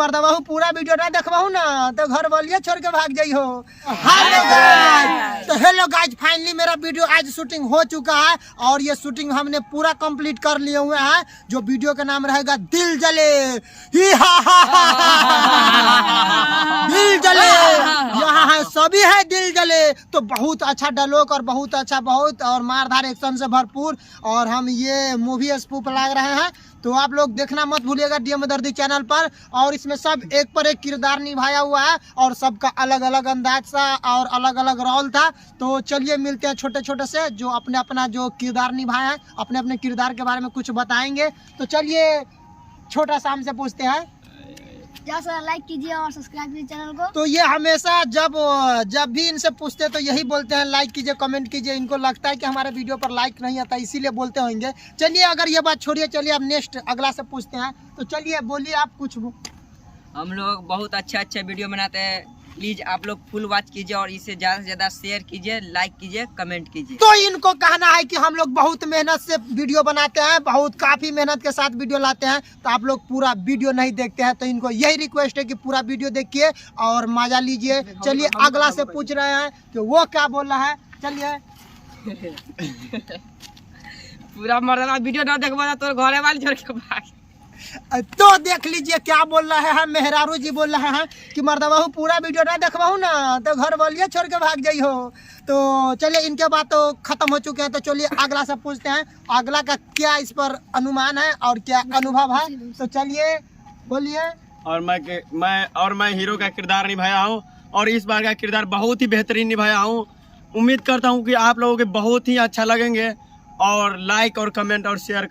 मर्दवा पूरा वीडियो ना देखवाऊ ना तो घर वालिया छोड़ के भाग जाइ हो। हेलो गाइस, तो हेलो गाइस, फाइनली मेरा वीडियो आज शूटिंग हो चुका है और ये शूटिंग हमने पूरा कंप्लीट कर लिए हुए हैं। जो वीडियो का नाम रहेगा दिल जले, ही हा हा दिल जले, यहाँ है सभी है दिल जले। तो बहुत अच्छा डायलॉग और बहुत अच्छा बहुत और मारधार एक्शन से भरपूर और हम ये मूवी स्पूफ लग रहे हैं। तो आप लोग देखना मत भूलिएगा डीएम दर्दी चैनल पर। और इसमें सब एक पर एक किरदार निभाया हुआ है और सबका अलग अलग अंदाज सा और अलग अलग रोल था। तो चलिए मिलते हैं छोटे छोटे से जो अपने अपना जो किरदार निभाया है, अपने अपने किरदार के बारे में कुछ बताएंगे। तो चलिए छोटा सा हमसे पूछते हैं। लाइक कीजिए और सब्सक्राइब कीजिए चैनल को। तो ये हमेशा जब भी इनसे पूछते हैं तो यही बोलते हैं लाइक कीजिए कमेंट कीजिए। इनको लगता है कि हमारे वीडियो पर लाइक नहीं आता इसीलिए बोलते होंगे। चलिए अगर ये बात छोड़िए, चलिए अब नेक्स्ट अगला से पूछते हैं। तो चलिए बोलिए आप कुछ। हम लोग बहुत अच्छे वीडियो बनाते हैं, प्लीज आप लोग फुल वॉच कीजिए और इसे ज्यादा से ज्यादा शेयर कीजिए, लाइक कीजिए, कमेंट कीजिए। तो इनको कहना है कि हम लोग बहुत मेहनत से वीडियो बनाते हैं, बहुत काफी मेहनत के साथ वीडियो लाते हैं। तो आप लोग पूरा वीडियो नहीं देखते हैं, तो इनको यही रिक्वेस्ट है कि पूरा वीडियो देखिए और मजा लीजिए। चलिए अगला से पूछ रहे हैं कि वो क्या बोल रहा है। चलिए पूरा मर्दाना वीडियो ना देखवा तो घरे वाले छोड़ के भाग। तो देख लीजिए क्या बोल रहे हैं। मेहरारू जी बोल रहे हैं कि मर्दवा पूरा वीडियो ना देखवाऊ ना तो घर वालिया छोड़ के भाग जाइ हो। तो चलिए इनके बात तो खत्म हो चुके हैं। तो चलिए अगला से पूछते हैं अगला का क्या इस पर अनुमान है और क्या अनुभव है। तो चलिए बोलिए। और मैं हीरो का किरदार निभाया हूँ और इस बार का किरदार बहुत ही बेहतरीन निभाया हूँ। उम्मीद करता हूँ कि आप लोगों के बहुत ही अच्छा लगेंगे और लाइक और कमेंट और शेयर